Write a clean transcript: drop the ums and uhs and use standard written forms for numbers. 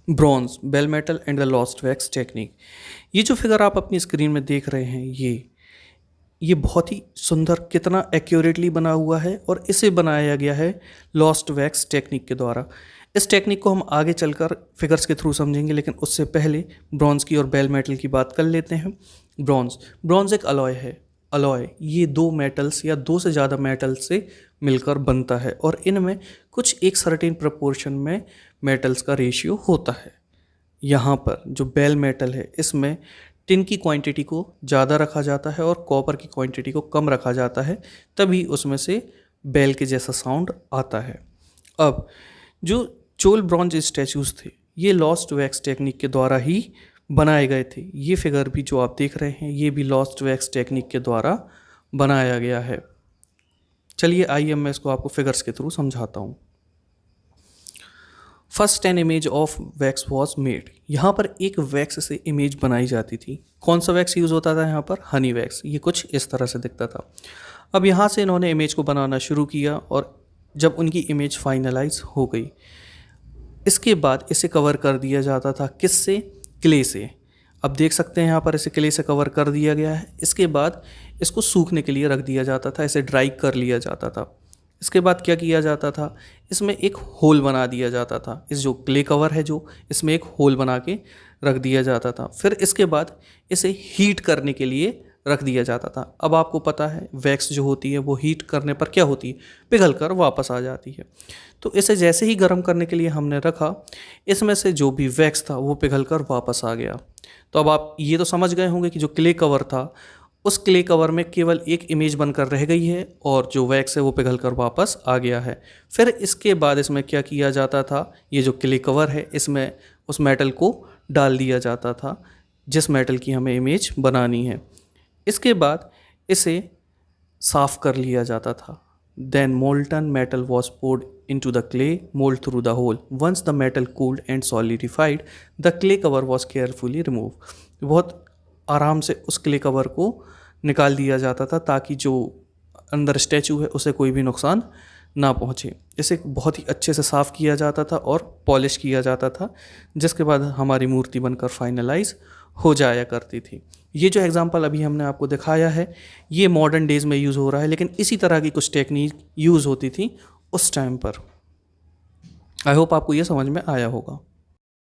Bronze, bell metal and the lost wax technique. ये जो figure आप अपनी स्क्रीन में देख रहे हैं, ये बहुत ही सुंदर, कितना एक्यूरेटली बना हुआ है और इसे बनाया गया है लॉस्ट वैक्स टेक्निक के द्वारा। इस टेक्निक को हम आगे चलकर फिगर्स के थ्रू समझेंगे, लेकिन उससे पहले ब्रॉन्ज की और बेल मेटल की बात कर लेते हैं। ब्रॉन्ज एक अलॉय है। अलॉय ये दो मेटल्स या दो से ज़्यादा मेटल से मिलकर बनता है और इनमें कुछ एक सर्टेन प्रपोर्शन में मेटल्स का रेशियो होता है। यहाँ पर जो बेल मेटल है, इसमें टिन की क्वांटिटी को ज़्यादा रखा जाता है और कॉपर की क्वांटिटी को कम रखा जाता है, तभी उसमें से बेल के जैसा साउंड आता है। अब जो चोल ब्रॉन्ज स्टैचूज थे, ये लॉस्ट वैक्स टेक्निक के द्वारा ही बनाए गए थे। ये फिगर भी जो आप देख रहे हैं, ये भी लॉस्ट वैक्स टेक्निक के द्वारा बनाया गया है। चलिए आइए मैं इसको आपको फिगर्स के थ्रू समझाता हूँ। First an image of wax was made. यहाँ पर एक वैक्स से इमेज बनाई जाती थी। कौन सा वैक्स यूज़ होता था यहाँ पर? Honey wax. ये कुछ इस तरह से दिखता था। अब यहाँ से इन्होंने इमेज को बनाना शुरू किया और जब उनकी इमेज फाइनलाइज हो गई, इसके बाद इसे कवर कर दिया जाता था किससे? क्ले से। अब देख सकते हैं यहाँ पर इसे क्ले से कवर कर दिया गया है। इसके बाद इसको सूखने के लिए रख दिया जाता था, इसे ड्राई कर लिया जाता था। इसके बाद क्या किया जाता था? इसमें एक होल बना दिया जाता था। इस जो क्ले कवर है, जो इसमें एक होल बना के रख दिया जाता था। फिर इसके बाद इसे हीट करने के लिए रख दिया जाता था। अब आपको पता है वैक्स जो होती है वो हीट करने पर क्या होती है? पिघल कर वापस आ जाती है। तो इसे जैसे ही गर्म करने के लिए हमने रखा, इसमें से जो भी वैक्स था वो पिघल कर वापस आ गया। तो अब आप ये तो समझ गए होंगे कि जो क्ले कवर था, उस क्ले कवर में केवल एक इमेज बनकर रह गई है और जो वैक्स है वो पिघल कर वापस आ गया है। फिर इसके बाद इसमें क्या किया जाता था? ये जो क्ले कवर है, इसमें उस मेटल को डाल दिया जाता था जिस मेटल की हमें इमेज बनानी है। इसके बाद इसे साफ कर लिया जाता था। Then molten metal was poured into the clay mold through the hole. Once the metal cooled and solidified, the clay cover was carefully removed. बहुत आराम से उस क्ले कवर को निकाल दिया जाता था ताकि जो अंदर स्टैचू है उसे कोई भी नुकसान ना पहुँचे। इसे बहुत ही अच्छे से साफ़ किया जाता था और पॉलिश किया जाता था, जिसके बाद हमारी मूर्ति बनकर फाइनलाइज हो जाया करती थी। ये जो एग्जांपल अभी हमने आपको दिखाया है, ये मॉडर्न डेज़ में यूज़ हो रहा है, लेकिन इसी तरह की कुछ टेक्निक यूज़ होती थी उस टाइम पर। आई होप आपको ये समझ में आया होगा।